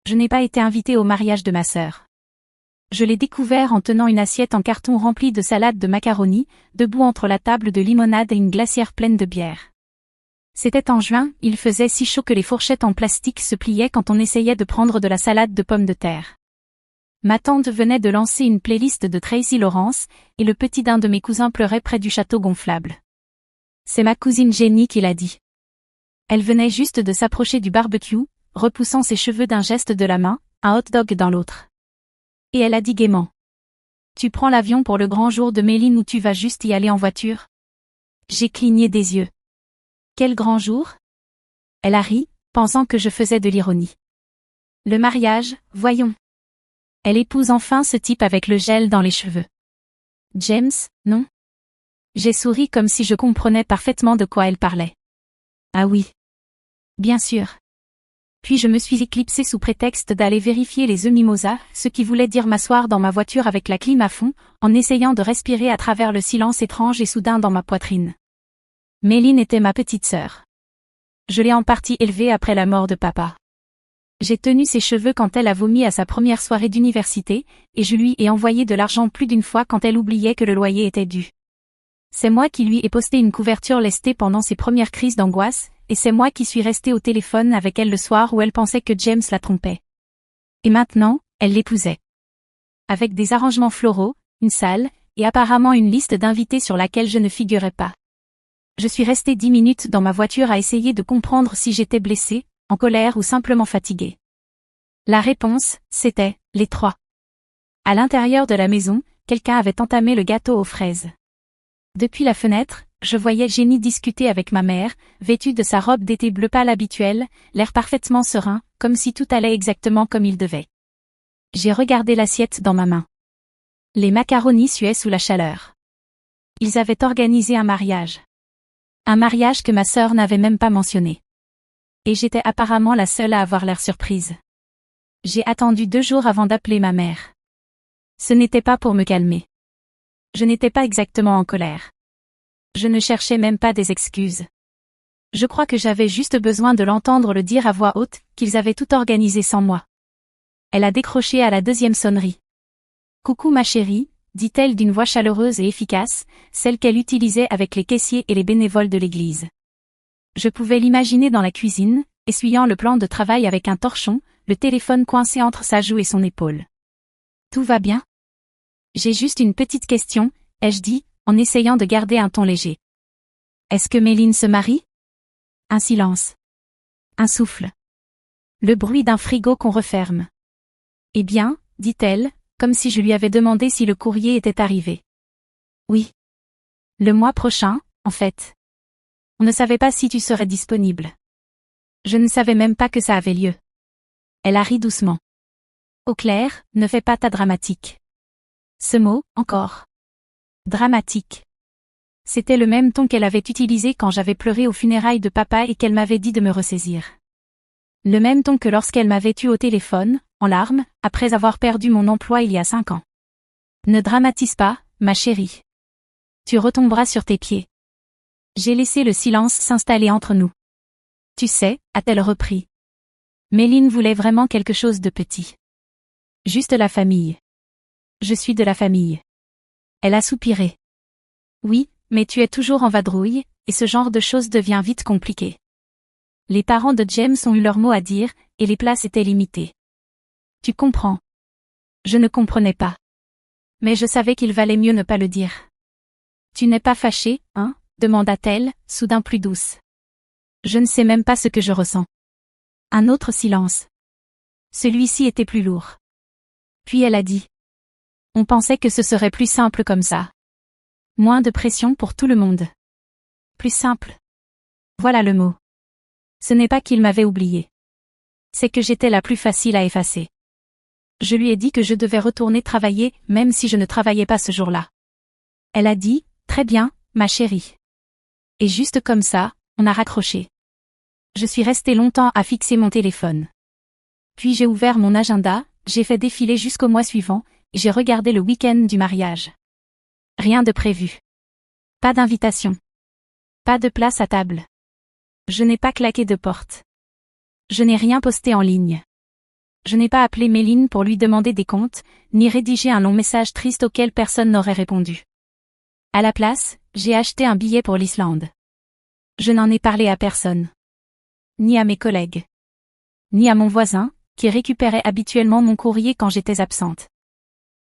Je n'ai pas été invitée au mariage de ma sœur. Je l'ai découvert en tenant une assiette en carton remplie de salade de macaroni, debout entre la table de limonade et une glacière pleine de bière. C'était en juin, il faisait si chaud que les fourchettes en plastique se pliaient quand on essayait de prendre de la salade de pommes de terre. Ma tante venait de lancer une playlist de Tracy Lawrence, et le petit d'un de mes cousins pleurait près du château gonflable. C'est ma cousine Jenny qui l'a dit. Elle venait juste de s'approcher du barbecue, repoussant ses cheveux d'un geste de la main, un hot dog dans l'autre. Et elle a dit gaiement. Tu prends l'avion pour le grand jour de Méline ou tu vas juste y aller en voiture? J'ai cligné des yeux. Quel grand jour? Elle a ri, pensant que je faisais de l'ironie. Le mariage, voyons. Elle épouse enfin ce type avec le gel dans les cheveux. James, non? J'ai souri comme si je comprenais parfaitement de quoi elle parlait. Ah oui. Bien sûr. Puis je me suis éclipsée sous prétexte d'aller vérifier les œufs mimosa, ce qui voulait dire m'asseoir dans ma voiture avec la clim à fond, en essayant de respirer à travers le silence étrange et soudain dans ma poitrine. Méline était ma petite sœur. Je l'ai en partie élevée après la mort de papa. J'ai tenu ses cheveux quand elle a vomi à sa première soirée d'université, et je lui ai envoyé de l'argent plus d'une fois quand elle oubliait que le loyer était dû. C'est moi qui lui ai posté une couverture lestée pendant ses premières crises d'angoisse, et c'est moi qui suis restée au téléphone avec elle le soir où elle pensait que James la trompait. Et maintenant, elle l'épousait. Avec des arrangements floraux, une salle, et apparemment une liste d'invités sur laquelle je ne figurais pas. Je suis restée 10 minutes dans ma voiture à essayer de comprendre si j'étais blessée, en colère ou simplement fatiguée. La réponse, c'était, les trois. À l'intérieur de la maison, quelqu'un avait entamé le gâteau aux fraises. Depuis la fenêtre, je voyais Jenny discuter avec ma mère, vêtue de sa robe d'été bleu pâle habituelle, l'air parfaitement serein, comme si tout allait exactement comme il devait. J'ai regardé l'assiette dans ma main. Les macaronis suaient sous la chaleur. Ils avaient organisé un mariage. Un mariage que ma sœur n'avait même pas mentionné. Et j'étais apparemment la seule à avoir l'air surprise. J'ai attendu 2 jours avant d'appeler ma mère. Ce n'était pas pour me calmer. Je n'étais pas exactement en colère. Je ne cherchais même pas des excuses. Je crois que j'avais juste besoin de l'entendre le dire à voix haute, qu'ils avaient tout organisé sans moi. Elle a décroché à la 2e sonnerie. « Coucou ma chérie », dit-elle d'une voix chaleureuse et efficace, celle qu'elle utilisait avec les caissiers et les bénévoles de l'église. Je pouvais l'imaginer dans la cuisine, essuyant le plan de travail avec un torchon, le téléphone coincé entre sa joue et son épaule. « Tout va bien? J'ai juste une petite question, ai-je dit, en essayant de garder un ton léger. Est-ce que Méline se marie? Un silence. Un souffle. Le bruit d'un frigo qu'on referme. Eh bien, dit-elle, comme si je lui avais demandé si le courrier était arrivé. Oui. Le mois prochain, en fait. On ne savait pas si tu serais disponible. Je ne savais même pas que ça avait lieu. Elle a ri doucement. Au clair, ne fais pas ta dramatique. Ce mot, encore. Dramatique. C'était le même ton qu'elle avait utilisé quand j'avais pleuré aux funérailles de papa et qu'elle m'avait dit de me ressaisir. Le même ton que lorsqu'elle m'avait eu au téléphone, en larmes, après avoir perdu mon emploi il y a 5 ans. Ne dramatise pas, ma chérie. Tu retomberas sur tes pieds. J'ai laissé le silence s'installer entre nous. Tu sais, a-t-elle repris. Méline voulait vraiment quelque chose de petit. Juste la famille. Je suis de la famille. Elle a soupiré. Oui, mais tu es toujours en vadrouille, et ce genre de choses devient vite compliqué. Les parents de James ont eu leur mot à dire, et les places étaient limitées. Tu comprends. Je ne comprenais pas. Mais je savais qu'il valait mieux ne pas le dire. Tu n'es pas fâchée, hein? Demanda-t-elle, soudain plus douce. Je ne sais même pas ce que je ressens. Un autre silence. Celui-ci était plus lourd. Puis elle a dit. On pensait que ce serait plus simple comme ça. Moins de pression pour tout le monde. Plus simple. Voilà le mot. Ce n'est pas qu'il m'avait oublié. C'est que j'étais la plus facile à effacer. Je lui ai dit que je devais retourner travailler, même si je ne travaillais pas ce jour-là. Elle a dit, très bien, ma chérie. Et juste comme ça, on a raccroché. Je suis restée longtemps à fixer mon téléphone. Puis j'ai ouvert mon agenda, j'ai fait défiler jusqu'au mois suivant, et j'ai regardé le week-end du mariage. Rien de prévu. Pas d'invitation. Pas de place à table. Je n'ai pas claqué de porte. Je n'ai rien posté en ligne. Je n'ai pas appelé Méline pour lui demander des comptes, ni rédigé un long message triste auquel personne n'aurait répondu. À la place, j'ai acheté un billet pour l'Islande. Je n'en ai parlé à personne. Ni à mes collègues. Ni à mon voisin, qui récupérait habituellement mon courrier quand j'étais absente.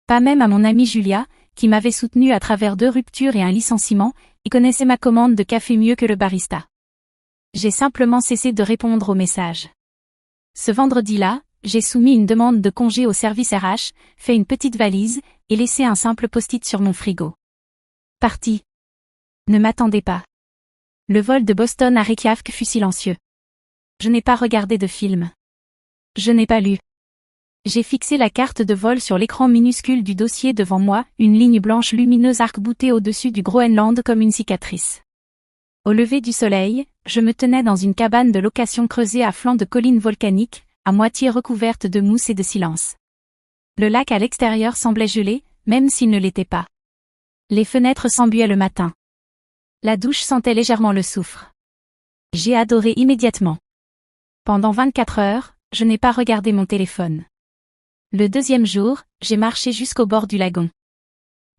Pas même à mon amie Julia, qui m'avait soutenue à travers 2 ruptures et un licenciement, et connaissait ma commande de café mieux que le barista. J'ai simplement cessé de répondre aux messages. Ce vendredi-là, j'ai soumis une demande de congé au service RH, fait une petite valise, et laissé un simple post-it sur mon frigo. Parti. Ne m'attendez pas. Le vol de Boston à Reykjavik fut silencieux. Je n'ai pas regardé de film. Je n'ai pas lu. J'ai fixé la carte de vol sur l'écran minuscule du dossier devant moi, une ligne blanche lumineuse arc-boutée au-dessus du Groenland comme une cicatrice. Au lever du soleil, je me tenais dans une cabane de location creusée à flanc de collines volcaniques, à moitié recouverte de mousse et de silence. Le lac à l'extérieur semblait gelé, même s'il ne l'était pas. Les fenêtres s'embuaient le matin. La douche sentait légèrement le soufre. J'ai adoré immédiatement. Pendant 24 heures, je n'ai pas regardé mon téléphone. Le 2e jour, j'ai marché jusqu'au bord du lagon.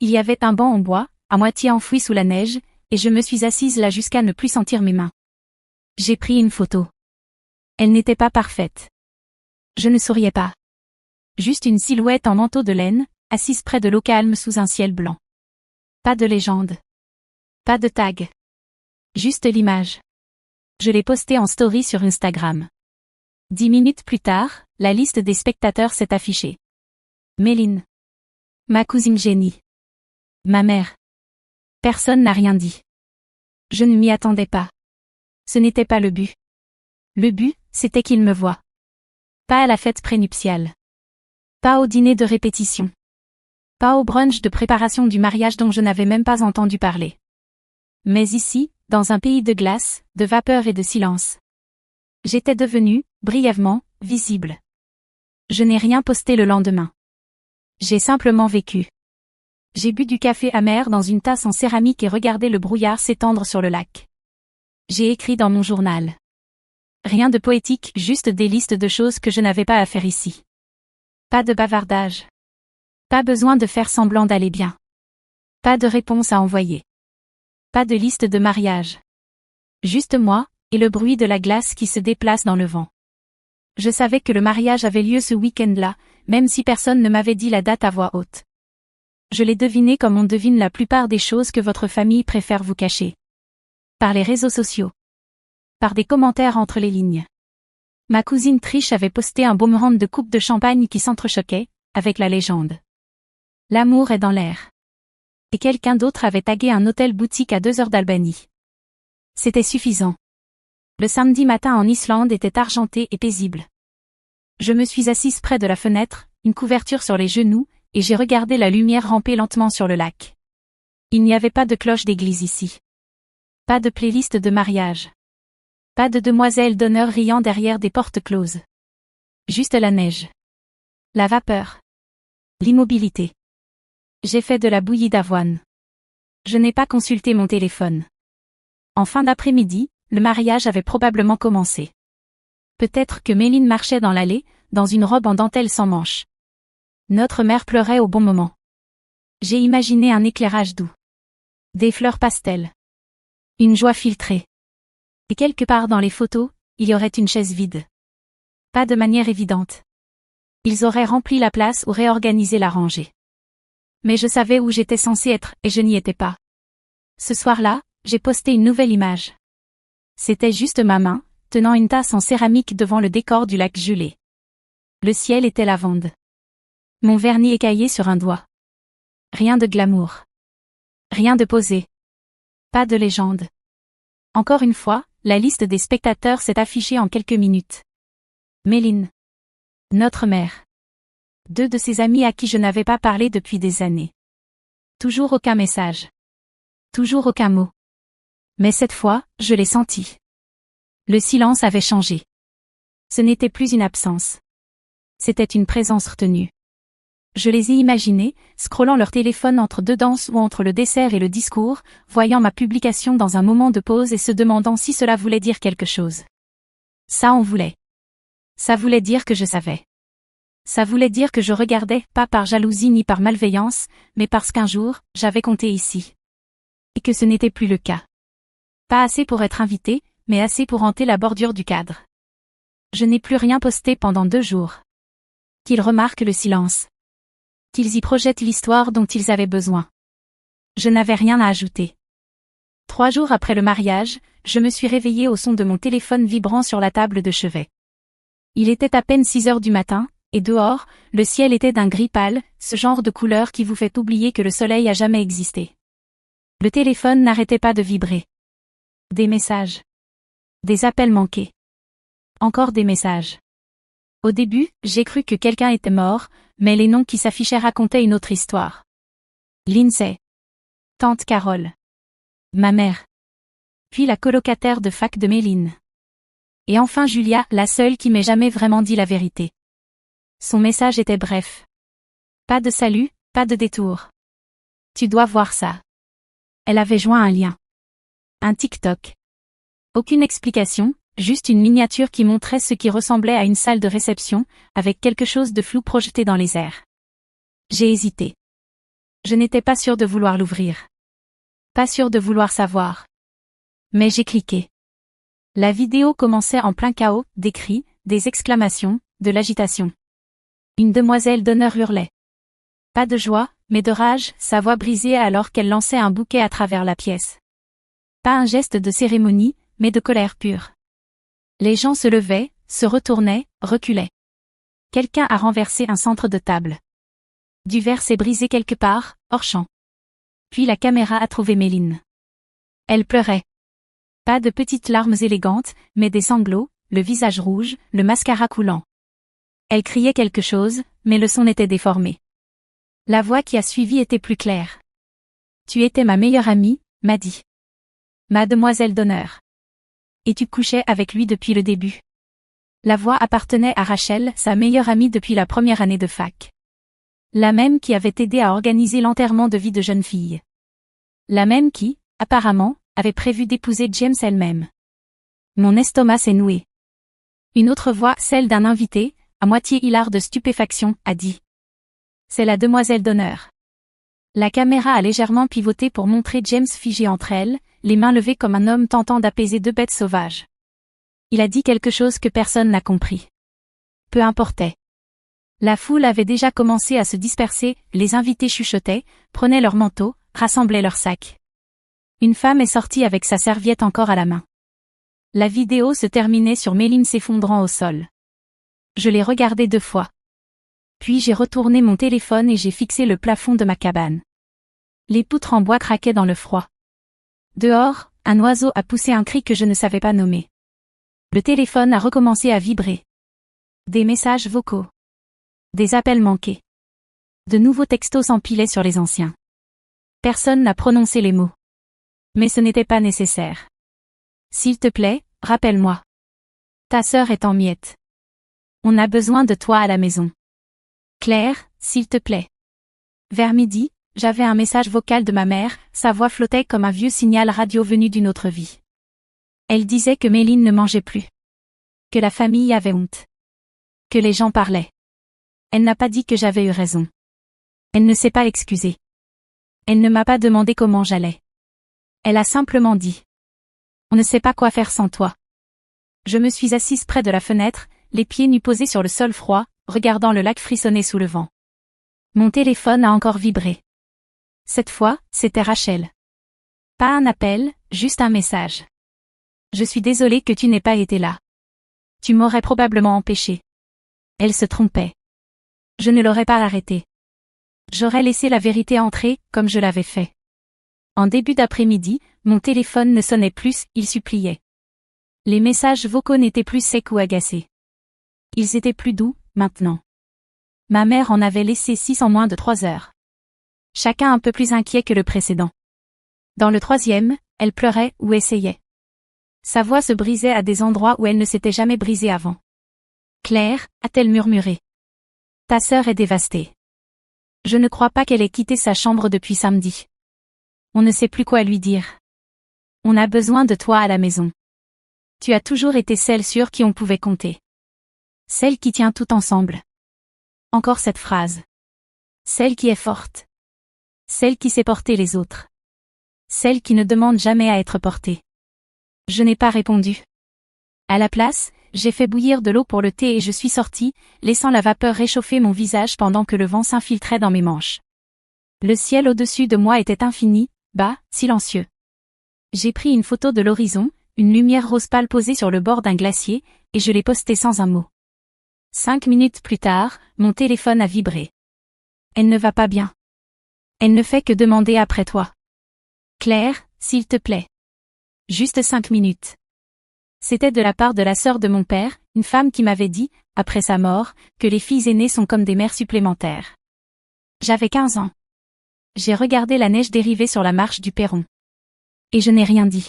Il y avait un banc en bois, à moitié enfoui sous la neige, et je me suis assise là jusqu'à ne plus sentir mes mains. J'ai pris une photo. Elle n'était pas parfaite. Je ne souriais pas. Juste une silhouette en manteau de laine, assise près de l'eau calme sous un ciel blanc. Pas de légende. Pas de tag. Juste l'image. Je l'ai postée en story sur Instagram. 10 minutes plus tard, la liste des spectateurs s'est affichée. Méline. Ma cousine Jenny. Ma mère. Personne n'a rien dit. Je ne m'y attendais pas. Ce n'était pas le but. Le but, c'était qu'il me voie. Pas à la fête prénuptiale. Pas au dîner de répétition. Pas au brunch de préparation du mariage dont je n'avais même pas entendu parler. Mais ici, dans un pays de glace, de vapeur et de silence. J'étais devenue, brièvement, visible. Je n'ai rien posté le lendemain. J'ai simplement vécu. J'ai bu du café amer dans une tasse en céramique et regardé le brouillard s'étendre sur le lac. J'ai écrit dans mon journal. Rien de poétique, juste des listes de choses que je n'avais pas à faire ici. Pas de bavardage. Pas besoin de faire semblant d'aller bien. Pas de réponse à envoyer. Pas de liste de mariage. Juste moi, et le bruit de la glace qui se déplace dans le vent. Je savais que le mariage avait lieu ce week-end-là, même si personne ne m'avait dit la date à voix haute. Je l'ai deviné comme on devine la plupart des choses que votre famille préfère vous cacher. Par les réseaux sociaux. Par des commentaires entre les lignes. Ma cousine Trish avait posté un boomerang de coupe de champagne qui s'entrechoquait, avec la légende. L'amour est dans l'air. Et quelqu'un d'autre avait tagué un hôtel boutique à 2 heures d'Albanie. C'était suffisant. Le samedi matin en Islande était argenté et paisible. Je me suis assise près de la fenêtre, une couverture sur les genoux, et j'ai regardé la lumière ramper lentement sur le lac. Il n'y avait pas de cloche d'église ici. Pas de playlist de mariage. Pas de demoiselles d'honneur riant derrière des portes closes. Juste la neige. La vapeur. L'immobilité. J'ai fait de la bouillie d'avoine. Je n'ai pas consulté mon téléphone. En fin d'après-midi, le mariage avait probablement commencé. Peut-être que Méline marchait dans l'allée, dans une robe en dentelle sans manches. Notre mère pleurait au bon moment. J'ai imaginé un éclairage doux. Des fleurs pastel. Une joie filtrée. Et quelque part dans les photos, il y aurait une chaise vide. Pas de manière évidente. Ils auraient rempli la place ou réorganisé la rangée. Mais je savais où j'étais censée être et je n'y étais pas. Ce soir-là, j'ai posté une nouvelle image. C'était juste ma main, tenant une tasse en céramique devant le décor du lac gelé. Le ciel était lavande. Mon vernis écaillé sur un doigt. Rien de glamour. Rien de posé. Pas de légende. Encore une fois, la liste des spectateurs s'est affichée en quelques minutes. Méline. Notre mère. 2 de ses amis à qui je n'avais pas parlé depuis des années. Toujours aucun message. Toujours aucun mot. Mais cette fois, je l'ai senti. Le silence avait changé. Ce n'était plus une absence. C'était une présence retenue. Je les ai imaginés, scrollant leur téléphone entre 2 danses ou entre le dessert et le discours, voyant ma publication dans un moment de pause et se demandant si cela voulait dire quelque chose. Ça en voulait. Ça voulait dire que je savais. Ça voulait dire que je regardais, pas par jalousie ni par malveillance, mais parce qu'un jour, j'avais compté ici. Et que ce n'était plus le cas. Pas assez pour être invité, mais assez pour hanter la bordure du cadre. Je n'ai plus rien posté pendant 2 jours. Qu'ils remarquent le silence. Qu'ils y projettent l'histoire dont ils avaient besoin. Je n'avais rien à ajouter. 3 jours après le mariage, je me suis réveillée au son de mon téléphone vibrant sur la table de chevet. Il était à peine 6 heures du matin, et dehors, le ciel était d'un gris pâle, ce genre de couleur qui vous fait oublier que le soleil a jamais existé. Le téléphone n'arrêtait pas de vibrer. Des messages. Des appels manqués. Encore des messages. Au début, j'ai cru que quelqu'un était mort, mais les noms qui s'affichaient racontaient une autre histoire. Lindsay. Tante Carole. Ma mère. Puis la colocataire de fac de Méline. Et enfin Julia, la seule qui m'ait jamais vraiment dit la vérité. Son message était bref. Pas de salut, pas de détour. Tu dois voir ça. Elle avait joint un lien. Un TikTok. Aucune explication, juste une miniature qui montrait ce qui ressemblait à une salle de réception, avec quelque chose de flou projeté dans les airs. J'ai hésité. Je n'étais pas sûre de vouloir l'ouvrir. Pas sûre de vouloir savoir. Mais j'ai cliqué. La vidéo commençait en plein chaos, des cris, des exclamations, de l'agitation. Une demoiselle d'honneur hurlait. Pas de joie, mais de rage, sa voix brisée alors qu'elle lançait un bouquet à travers la pièce. Pas un geste de cérémonie, mais de colère pure. Les gens se levaient, se retournaient, reculaient. Quelqu'un a renversé un centre de table. Du verre s'est brisé quelque part, hors champ. Puis la caméra a trouvé Méline. Elle pleurait. Pas de petites larmes élégantes, mais des sanglots, le visage rouge, le mascara coulant. Elle criait quelque chose, mais le son était déformé. La voix qui a suivi était plus claire. Tu étais ma meilleure amie, m'a dit. Ma demoiselle d'honneur. Et tu couchais avec lui depuis le début. La voix appartenait à Rachel, sa meilleure amie depuis la première année de fac. La même qui avait aidé à organiser l'enterrement de vie de jeune fille. La même qui, apparemment, avait prévu d'épouser James elle-même. Mon estomac s'est noué. Une autre voix, celle d'un invité, à moitié hilar de stupéfaction, a dit. C'est la demoiselle d'honneur. La caméra a légèrement pivoté pour montrer James figé entre elles, les mains levées comme un homme tentant d'apaiser 2 bêtes sauvages. Il a dit quelque chose que personne n'a compris. Peu importait. La foule avait déjà commencé à se disperser, les invités chuchotaient, prenaient leurs manteaux, rassemblaient leurs sacs. Une femme est sortie avec sa serviette encore à la main. La vidéo se terminait sur Méline s'effondrant au sol. Je l'ai regardée 2 fois. Puis j'ai retourné mon téléphone et j'ai fixé le plafond de ma cabane. Les poutres en bois craquaient dans le froid. Dehors, un oiseau a poussé un cri que je ne savais pas nommer. Le téléphone a recommencé à vibrer. Des messages vocaux. Des appels manqués. De nouveaux textos s'empilaient sur les anciens. Personne n'a prononcé les mots. Mais ce n'était pas nécessaire. S'il te plaît, rappelle-moi. Ta sœur est en miettes. On a besoin de toi à la maison. Claire, s'il te plaît. Vers midi, j'avais un message vocal de ma mère, sa voix flottait comme un vieux signal radio venu d'une autre vie. Elle disait que Méline ne mangeait plus. Que la famille avait honte. Que les gens parlaient. Elle n'a pas dit que j'avais eu raison. Elle ne s'est pas excusée. Elle ne m'a pas demandé comment j'allais. Elle a simplement dit. On ne sait pas quoi faire sans toi. Je me suis assise près de la fenêtre, les pieds nus posés sur le sol froid, regardant le lac frissonner sous le vent. Mon téléphone a encore vibré. Cette fois, c'était Rachel. Pas un appel, juste un message. Je suis désolée que tu n'aies pas été là. Tu m'aurais probablement empêché. Elle se trompait. Je ne l'aurais pas arrêtée. J'aurais laissé la vérité entrer, comme je l'avais fait. En début d'après-midi, mon téléphone ne sonnait plus, il suppliait. Les messages vocaux n'étaient plus secs ou agacés. Ils étaient plus doux, maintenant. Ma mère en avait laissé 6 en moins de 3 heures. Chacun un peu plus inquiet que le précédent. Dans le 3e, elle pleurait ou essayait. Sa voix se brisait à des endroits où elle ne s'était jamais brisée avant. Claire, a-t-elle murmuré. Ta sœur est dévastée. Je ne crois pas qu'elle ait quitté sa chambre depuis samedi. On ne sait plus quoi lui dire. On a besoin de toi à la maison. Tu as toujours été celle sur qui on pouvait compter. Celle qui tient tout ensemble. encore cette phrase. Celle qui est forte. Celle qui sait porter les autres. Celle qui ne demande jamais à être portée. Je n'ai pas répondu. À la place, j'ai fait bouillir de l'eau pour le thé et je suis sortie, laissant la vapeur réchauffer mon visage pendant que le vent s'infiltrait dans mes manches. Le ciel au-dessus de moi était infini, bas, silencieux. J'ai pris une photo de l'horizon, une lumière rose pâle posée sur le bord d'un glacier, et je l'ai postée sans un mot. 5 minutes plus tard, mon téléphone a vibré. Elle ne va pas bien. Elle ne fait que demander après toi. Claire, s'il te plaît. Juste 5 minutes. C'était de la part de la sœur de mon père, une femme qui m'avait dit, après sa mort, que les filles aînées sont comme des mères supplémentaires. J'avais 15 ans. J'ai regardé la neige dériver sur la marche du perron. Et je n'ai rien dit.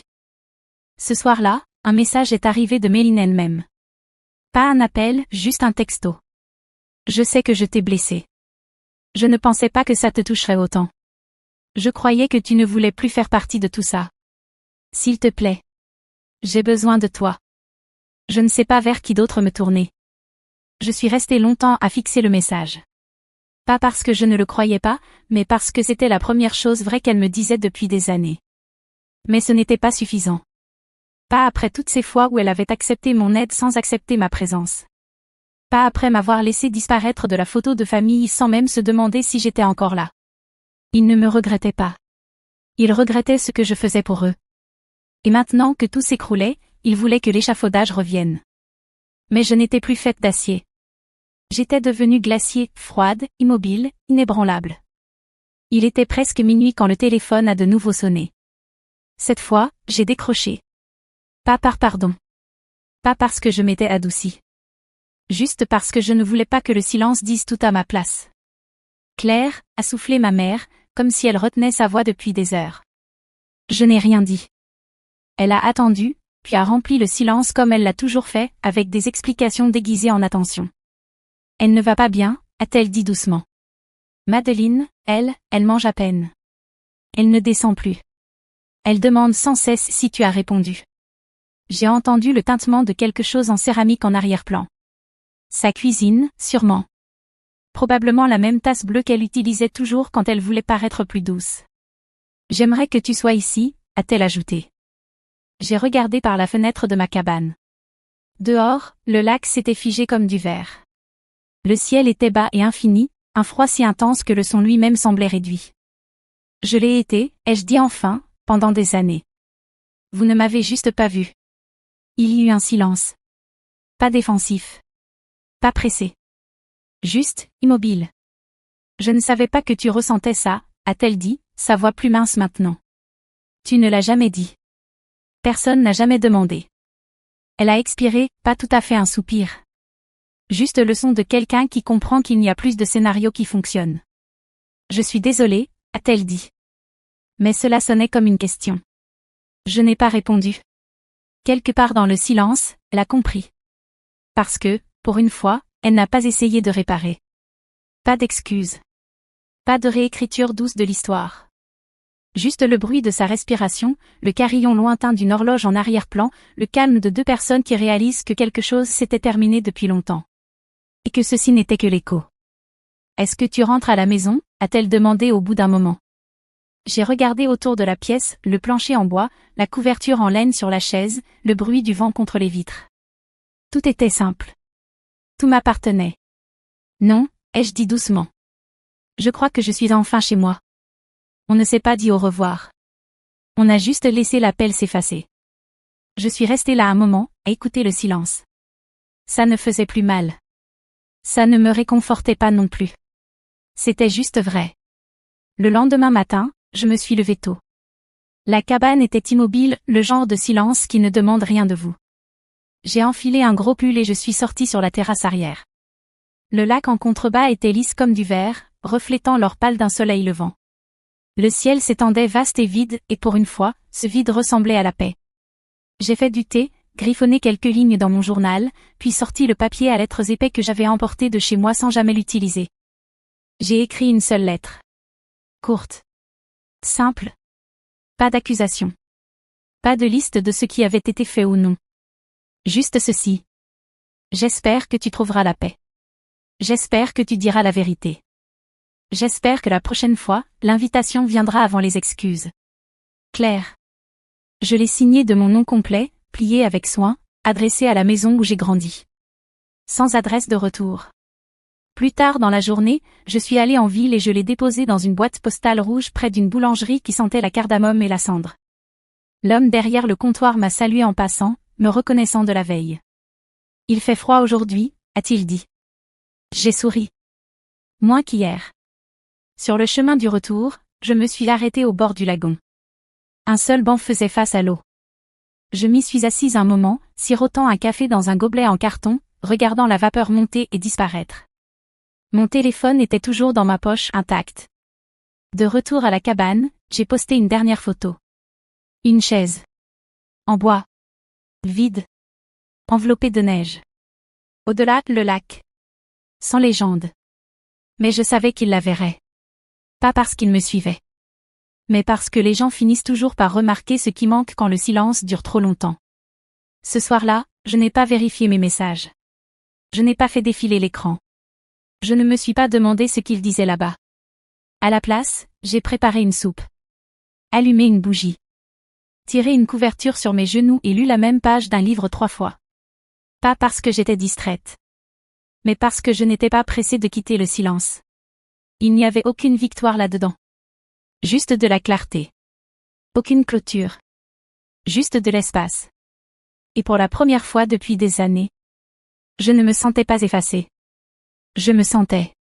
Ce soir-là, un message est arrivé de Méline elle-même. Pas un appel, juste un texto. Je sais que je t'ai blessé. Je ne pensais pas que ça te toucherait autant. Je croyais que tu ne voulais plus faire partie de tout ça. S'il te plaît. J'ai besoin de toi. Je ne sais pas vers qui d'autre me tourner. Je suis restée longtemps à fixer le message. Pas parce que je ne le croyais pas, mais parce que c'était la première chose vraie qu'elle me disait depuis des années. Mais ce n'était pas suffisant. Pas après toutes ces fois où elle avait accepté mon aide sans accepter ma présence. Pas après m'avoir laissé disparaître de la photo de famille sans même se demander si j'étais encore là. Ils ne me regrettaient pas. Ils regrettaient ce que je faisais pour eux. Et maintenant que tout s'écroulait, ils voulaient que l'échafaudage revienne. Mais je n'étais plus faite d'acier. J'étais devenue glacier, froide, immobile, inébranlable. Il était presque minuit quand le téléphone a de nouveau sonné. Cette fois, j'ai décroché. Pas par pardon. Pas parce que je m'étais adoucie. Juste parce que je ne voulais pas que le silence dise tout à ma place. Claire, a soufflé ma mère, comme si elle retenait sa voix depuis des heures. Je n'ai rien dit. Elle a attendu, puis a rempli le silence comme elle l'a toujours fait, avec des explications déguisées en attention. Elle ne va pas bien, a-t-elle dit doucement. Madeleine, elle mange à peine. Elle ne descend plus. Elle demande sans cesse si tu as répondu. J'ai entendu le tintement de quelque chose en céramique en arrière-plan. Sa cuisine, sûrement. Probablement la même tasse bleue qu'elle utilisait toujours quand elle voulait paraître plus douce. J'aimerais que tu sois ici, a-t-elle ajouté. J'ai regardé par la fenêtre de ma cabane. Dehors, le lac s'était figé comme du verre. Le ciel était bas et infini, un froid si intense que le son lui-même semblait réduit. Je l'ai été, ai-je dit enfin, pendant des années. Vous ne m'avez juste pas vu. Il y eut un silence. Pas défensif. Pas pressé. Juste, immobile. Je ne savais pas que tu ressentais ça, a-t-elle dit, sa voix plus mince maintenant. Tu ne l'as jamais dit. Personne n'a jamais demandé. Elle a expiré, pas tout à fait un soupir. Juste le son de quelqu'un qui comprend qu'il n'y a plus de scénario qui fonctionne. Je suis désolée, a-t-elle dit. Mais cela sonnait comme une question. Je n'ai pas répondu. Quelque part dans le silence, elle a compris. Parce que, pour une fois, elle n'a pas essayé de réparer. Pas d'excuses. Pas de réécriture douce de l'histoire. Juste le bruit de sa respiration, le carillon lointain d'une horloge en arrière-plan, le calme de deux personnes qui réalisent que quelque chose s'était terminé depuis longtemps. Et que ceci n'était que l'écho. Est-ce que tu rentres à la maison, a-t-elle demandé au bout d'un moment. J'ai regardé autour de la pièce, le plancher en bois, la couverture en laine sur la chaise, le bruit du vent contre les vitres. Tout était simple. Tout m'appartenait. Non, ai-je dit doucement. Je crois que je suis enfin chez moi. On ne s'est pas dit au revoir. On a juste laissé l'appel s'effacer. Je suis restée là un moment, à écouter le silence. Ça ne faisait plus mal. Ça ne me réconfortait pas non plus. C'était juste vrai. Le lendemain matin, je me suis levée tôt. La cabane était immobile, le genre de silence qui ne demande rien de vous. J'ai enfilé un gros pull et je suis sortie sur la terrasse arrière. Le lac en contrebas était lisse comme du verre, reflétant l'or pâle d'un soleil levant. Le ciel s'étendait vaste et vide, et pour une fois, ce vide ressemblait à la paix. J'ai fait du thé, griffonné quelques lignes dans mon journal, puis sorti le papier à lettres épais que j'avais emporté de chez moi sans jamais l'utiliser. J'ai écrit une seule lettre. Courte. Simple. Pas d'accusation. Pas de liste de ce qui avait été fait ou non. Juste ceci. J'espère que tu trouveras la paix. J'espère que tu diras la vérité. J'espère que la prochaine fois, l'invitation viendra avant les excuses. Claire. Je l'ai signé de mon nom complet, plié avec soin, adressé à la maison où j'ai grandi. Sans adresse de retour. Plus tard dans la journée, je suis allée en ville et je l'ai déposé dans une boîte postale rouge près d'une boulangerie qui sentait la cardamome et la cendre. L'homme derrière le comptoir m'a salué en passant, me reconnaissant de la veille. Il fait froid aujourd'hui, a-t-il dit. J'ai souri. Moins qu'hier. Sur le chemin du retour, je me suis arrêtée au bord du lagon. Un seul banc faisait face à l'eau. Je m'y suis assise un moment, sirotant un café dans un gobelet en carton, regardant la vapeur monter et disparaître. Mon téléphone était toujours dans ma poche intacte. De retour à la cabane, j'ai posté une dernière photo. Une chaise. En bois. Vide. Enveloppée de neige. Au-delà, le lac. Sans légende. Mais je savais qu'il la verrait. Pas parce qu'il me suivait. Mais parce que les gens finissent toujours par remarquer ce qui manque quand le silence dure trop longtemps. Ce soir-là, je n'ai pas vérifié mes messages. Je n'ai pas fait défiler l'écran. Je ne me suis pas demandé ce qu'il disait là-bas. À la place, j'ai préparé une soupe. Allumé une bougie. Tiré une couverture sur mes genoux et lu la même page d'un livre 3 fois. Pas parce que j'étais distraite. Mais parce que je n'étais pas pressée de quitter le silence. Il n'y avait aucune victoire là-dedans. Juste de la clarté. Aucune clôture. Juste de l'espace. Et pour la première fois depuis des années, je ne me sentais pas effacée. Je me sentais